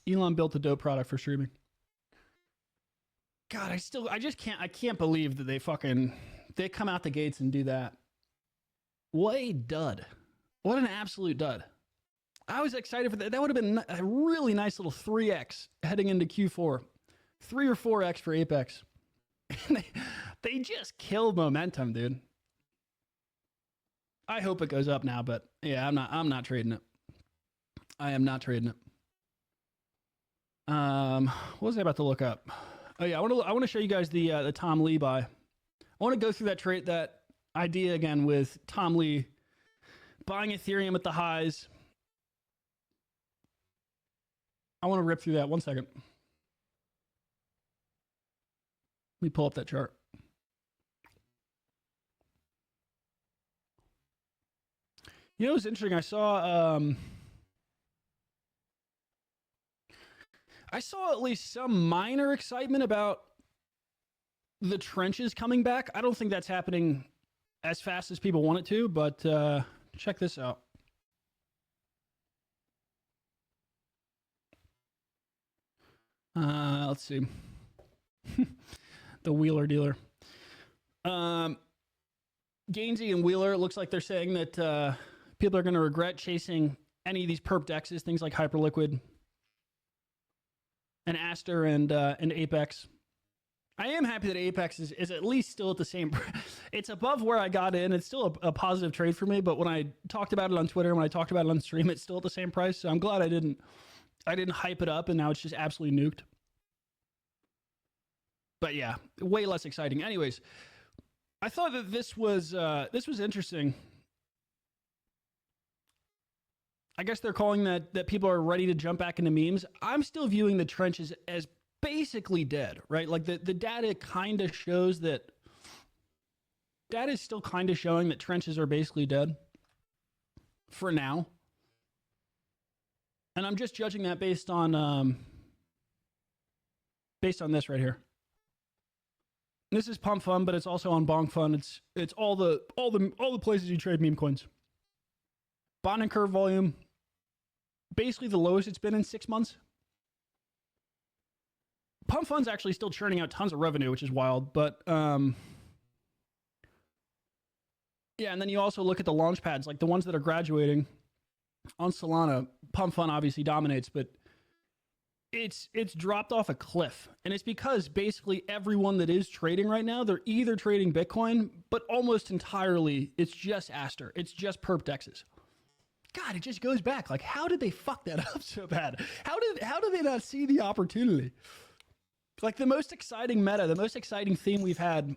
Elon built a dope product for streaming. God, I can't believe that they come out the gates and do that. What a dud. What an absolute dud. I was excited for that. That would have been a really nice little 3x heading into Q4. 3 or 4x for Apex. They just killed momentum, dude. I hope it goes up now, but yeah, I'm not trading it. I am not trading it. What was I about to look up? Oh yeah, I want to show you guys the Tom Lee buy. I want to go through that idea again with Tom Lee buying Ethereum at the highs. I want to rip through that. 1 second. Let me pull up that chart. You know what's interesting? I saw at least some minor excitement about the trenches coming back. I don't think that's happening as fast as people want it to, but check this out. Let's see. The Wheeler dealer. Gainsey and Wheeler, it looks like they're saying that people are going to regret chasing any of these perp dexes, things like Hyperliquid and Aster and Apex. I am happy that Apex is at least still at the same. It's above where I got in. It's still a positive trade for me. But when I talked about it on Twitter, when I talked about it on stream, it's still at the same price. So I'm glad I didn't hype it up, and now it's just absolutely nuked. But yeah, way less exciting. Anyways, I thought that this was interesting. I guess they're calling that people are ready to jump back into memes. I'm still viewing the trenches as basically dead, right? Like the data kind of shows that data is still kind of showing that trenches are basically dead for now. And I'm just judging that based on this right here. This is Pump Fun, but it's also on Bonk Fun. It's all the places you trade meme coins. Bond and curve volume, basically the lowest it's been in 6 months. Pump Fun's actually still churning out tons of revenue, which is wild. But yeah, and then you also look at the launch pads, like the ones that are graduating on Solana. Pump Fun obviously dominates, but it's dropped off a cliff. And it's because basically everyone that is trading right now, they're either trading Bitcoin, but almost entirely it's just Aster. It's just perp dexes. God, it just goes back. Like, how did they fuck that up so bad? How did they not see the opportunity? Like the most exciting meta, the most exciting theme we've had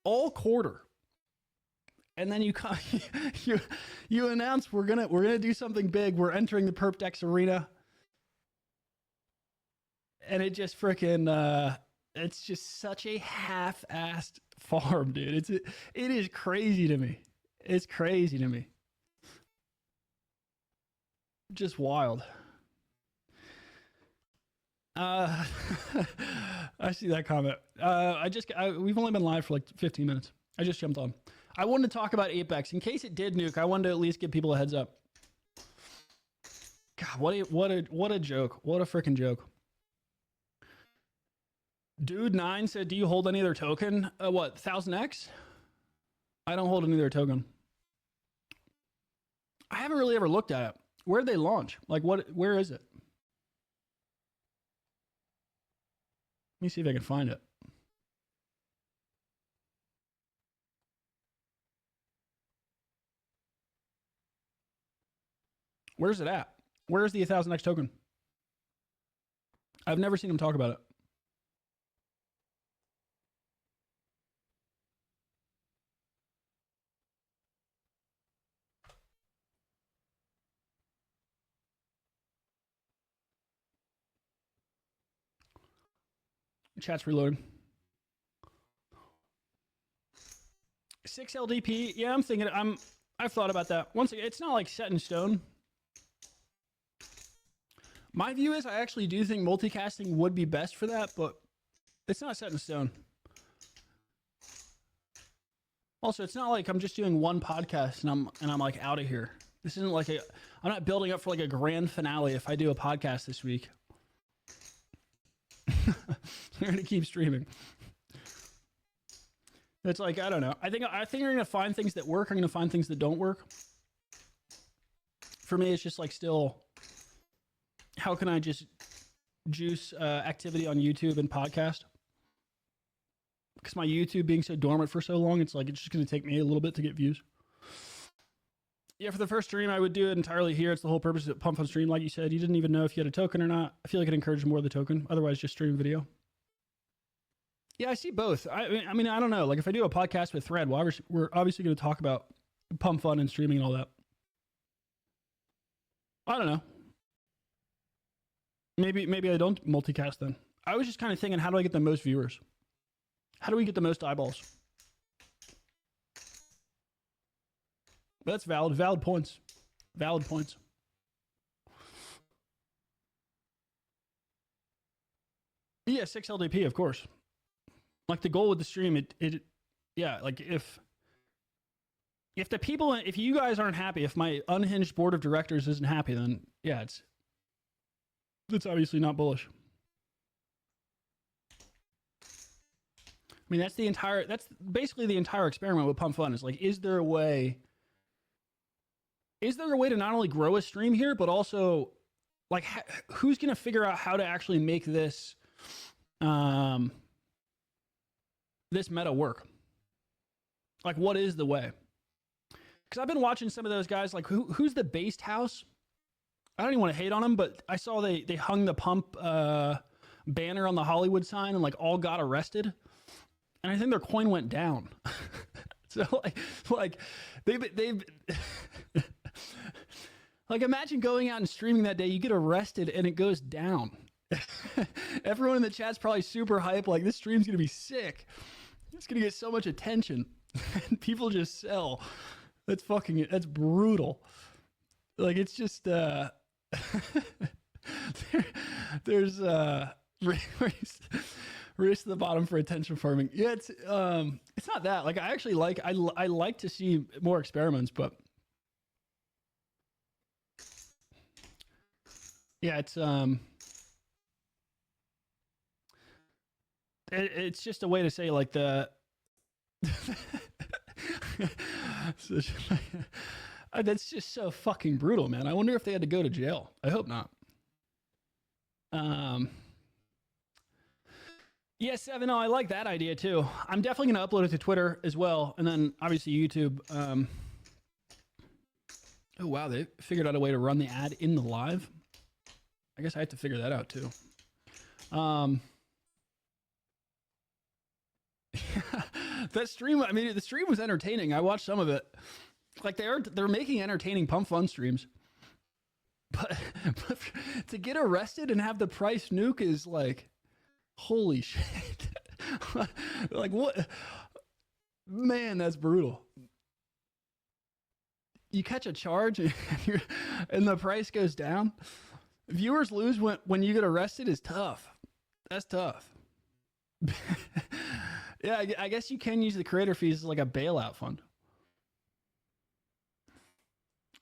all quarter. And then you announce we're gonna do something big. We're entering the perp dex arena. And it just freaking it's just such a half-assed farm, dude. It is crazy to me. It's crazy to me. Just wild. I see that comment. We've only been live for like 15 minutes. I just jumped on. I wanted to talk about Apex. In case it did nuke, I wanted to at least give people a heads up. God, what a joke. What a freaking joke. Dude9 said, do you hold any of their token? What, 1000X? I don't hold any of their token. I haven't really ever looked at it. Where did they launch? Like, where is it? Let me see if I can find it. Where's it at? Where's the 1000X token? I've never seen them talk about it. Chat's reloading. 6 LDP. Yeah, I'm thinking. I've thought about that. Once again, it's not like set in stone. My view is I actually do think multicasting would be best for that, but it's not set in stone. Also, it's not like I'm just doing one podcast and I'm like out of here. This isn't like I'm not building up for like a grand finale if I do a podcast this week. I'm going to keep streaming. It's like, I don't know. I think I'm going to find things that work. I'm going to find things that don't work. For me, it's just like still, how can I just juice activity on YouTube and podcast? Because my YouTube being so dormant for so long, it's like, it's just going to take me a little bit to get views. Yeah, for the first stream, I would do it entirely here. It's the whole purpose of Pump Fun Stream. Like you said, you didn't even know if you had a token or not. I feel like it encouraged more of the token. Otherwise, just stream video. Yeah, I see both. I mean, I don't know. Like if I do a podcast with Thread, well, we're obviously going to talk about Pump Fun and streaming and all that. I don't know. Maybe I don't multicast then. I was just kind of thinking, how do I get the most viewers? How do we get the most eyeballs? But that's valid. Valid points. Valid points. Yeah, 6 LDP, of course. Like the goal with the stream, yeah, like if the people, if you guys aren't happy, if my unhinged board of directors isn't happy, then yeah, it's obviously not bullish. I mean, that's basically the entire experiment with Pump Fun is like, is there a way to not only grow a stream here, but also like who's going to figure out how to actually make this, this meta work? Like, what is the way? Because I've been watching some of those guys, like who's the Based House? I don't even want to hate on them, but I saw they hung the pump banner on the Hollywood sign and like all got arrested. And I think their coin went down. So like they've like imagine going out and streaming that day, you get arrested and it goes down. Everyone in the chat's probably super hype, like this stream's gonna be sick. It's gonna get so much attention. And people just sell. That's brutal. Like it's just there's race to the bottom for attention farming. Yeah, it's not that. Like I actually I like to see more experiments, but yeah, it's just a way to say like the that's just so fucking brutal, man. I wonder if they had to go to jail. I hope not. Yeah, 7. I like that idea too. I'm definitely going to upload it to Twitter as well. And then obviously YouTube. Oh, wow. They figured out a way to run the ad in the live. I guess I have to figure that out too. That stream, I mean, the stream was entertaining. I watched some of it. Like they're making entertaining Pump Fun streams. But to get arrested and have the price nuke is like, holy shit. Like what? Man, that's brutal. You catch a charge and the price goes down. Viewers lose when you get arrested is tough. That's tough. Yeah, I guess you can use the creator fees as like a bailout fund.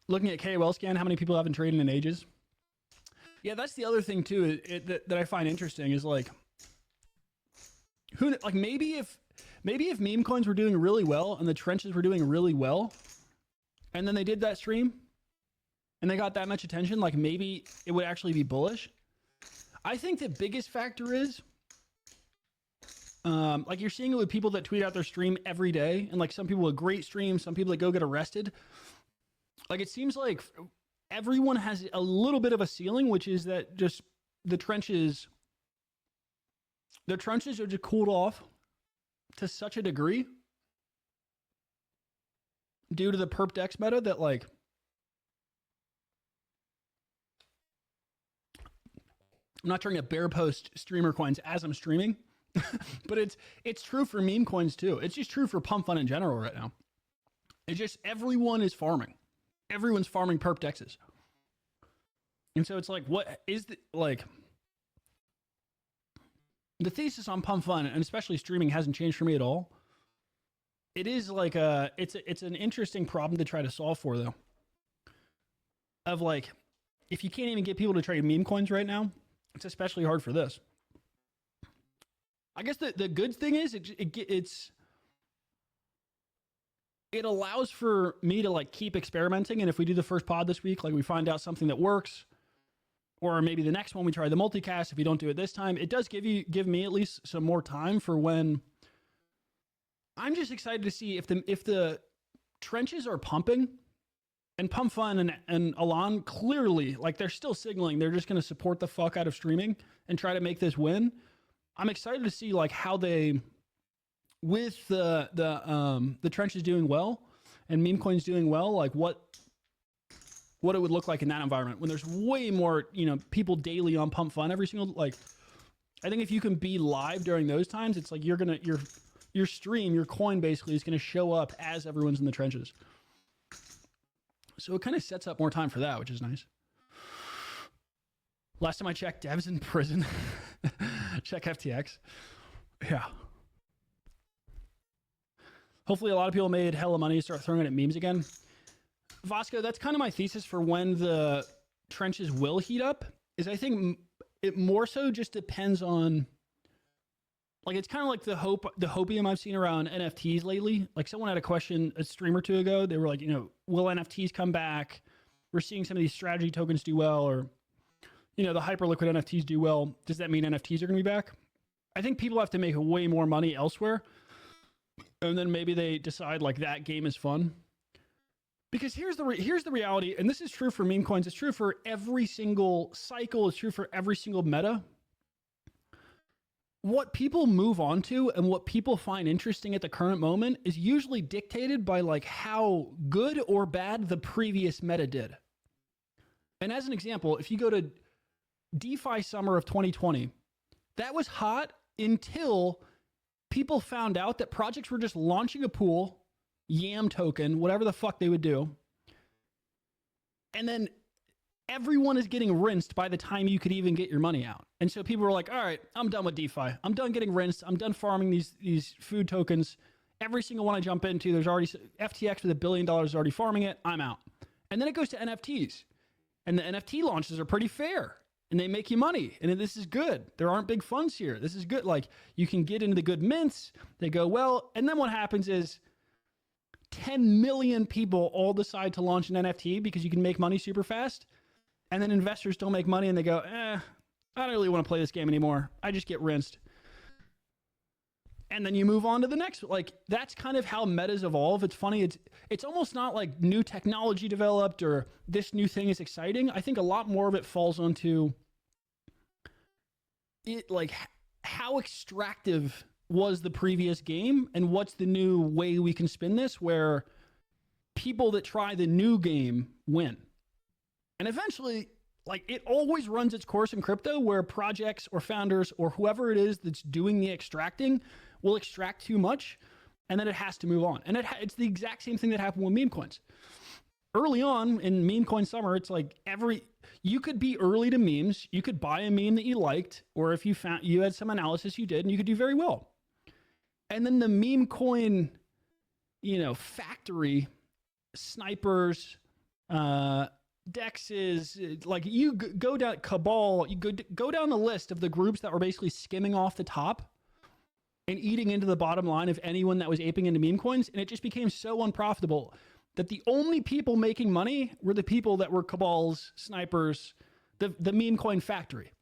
Looking at KOL scan, how many people haven't traded in ages? Yeah, that's the other thing too that I find interesting is like, maybe if meme coins were doing really well and the trenches were doing really well, and then they did that stream, and they got that much attention, like maybe it would actually be bullish. I think the biggest factor is, like you're seeing it with people that tweet out their stream every day, and like some people with great streams, some people that go get arrested. Like it seems like everyone has a little bit of a ceiling, which is that just the trenches are just cooled off to such a degree due to the perp dex meta that like I'm not trying to bear post streamer coins as I'm streaming, but it's true for meme coins too. It's just true for Pump Fun in general right now. It's just everyone is farming. Everyone's farming perp dexes. And so it's like, what is the, like, the thesis on Pump Fun, and especially streaming, hasn't changed for me at all. It is like it's an interesting problem to try to solve for, though. of like, if you can't even get people to trade meme coins right now, it's especially hard for this. I guess the good thing is it allows for me to like keep experimenting. And if we do the first pod this week, like we find out something that works, or maybe the next one we try the multicast. If we don't do it this time, it does give me at least some more time for when. I'm just excited to see if the trenches are pumping, and Pump Fun and Alon clearly, like, they're still signaling they're just going to support the fuck out of streaming and try to make this win. I'm excited to see like how they, with the trenches doing well and meme coins doing well, like what it would look like in that environment when there's way more, people daily on Pump Fun every single, like, I think if you can be live during those times, it's like your stream, your coin basically is going to show up as everyone's in the trenches. So it kind of sets up more time for that, which is nice. Last time I checked, Dev's in prison. Check FTX. Yeah. Hopefully a lot of people made hella money to start throwing it at memes again. Vasco, that's kind of my thesis for when the trenches will heat up, is I think it more so just depends on, like, it's kind of like the hopium I've seen around NFTs lately. Like, someone had a question a stream or two ago. They were like, will NFTs come back? We're seeing some of these strategy tokens do well, or, the hyperliquid NFTs do well. Does that mean NFTs are going to be back? I think people have to make way more money elsewhere. And then maybe they decide like that game is fun. Because here's the reality, and this is true for meme coins. It's true for every single cycle. It's true for every single meta. What people move on to and what people find interesting at the current moment is usually dictated by like how good or bad the previous meta did. And as an example, if you go to DeFi summer of 2020, that was hot until people found out that projects were just launching a pool, YAM token, whatever the fuck they would do. And then everyone is getting rinsed by the time you could even get your money out. And so people were like, all right, I'm done with DeFi. I'm done getting rinsed. I'm done farming these food tokens. Every single one I jump into, there's already FTX with $1 billion already farming it. I'm out. And then it goes to NFTs. And the NFT launches are pretty fair. And they make you money. And this is good. There aren't big funds here. This is good. Like, you can get into the good mints. They go well. And then what happens is 10 million people all decide to launch an NFT because you can make money super fast. And then investors don't make money and they go, I don't really want to play this game anymore. I just get rinsed. And then you move on to the next. Like, that's kind of how metas evolve. It's funny. It's almost not like new technology developed or this new thing is exciting. I think a lot more of it falls onto it, like how extractive was the previous game and what's the new way we can spin this, where people that try the new game win. And eventually, like, it always runs its course in crypto where projects or founders or whoever it is that's doing the extracting will extract too much, and then it has to move on. And it's the exact same thing that happened with meme coins. Early on in meme coin summer, it's like you could be early to memes. You could buy a meme that you liked, or if you had some analysis you did, and you could do very well. And then the meme coin, factory, snipers, dexes, like, you go down Cabal, you go down the list of the groups that were basically skimming off the top and eating into the bottom line of anyone that was aping into meme coins. And it just became so unprofitable that the only people making money were the people that were Cabals, snipers, the meme coin factory.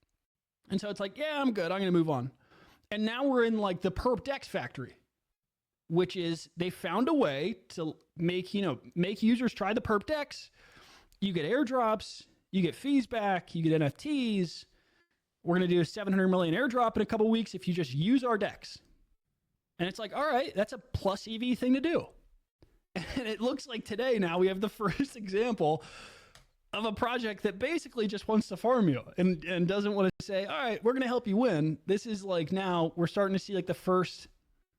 And so it's like, yeah, I'm good. I'm going to move on. And now we're in like the perp dex factory, which is they found a way to make users try the perp dex. You get airdrops, you get fees back, you get NFTs. We're going to do a 700 million airdrop in a couple weeks if you just use our dex. And it's like, all right, that's a plus EV thing to do. And it looks like today now we have the first example of a project that basically just wants to farm you and doesn't want to say, all right, we're going to help you win. This is like, now we're starting to see like the first,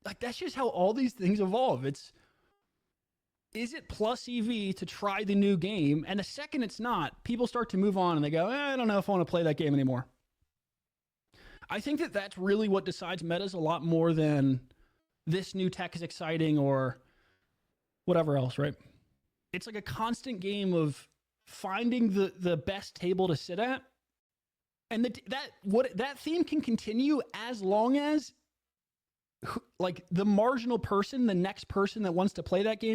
like, that's just how all these things evolve. Is it plus EV to try the new game? And the second it's not, people start to move on and they go, I don't know if I want to play that game anymore. I think that that's really what decides metas a lot more than this new tech is exciting or whatever else, right? It's like a constant game of finding the best table to sit at, and that theme can continue as long as like the marginal person, the next person that wants to play that game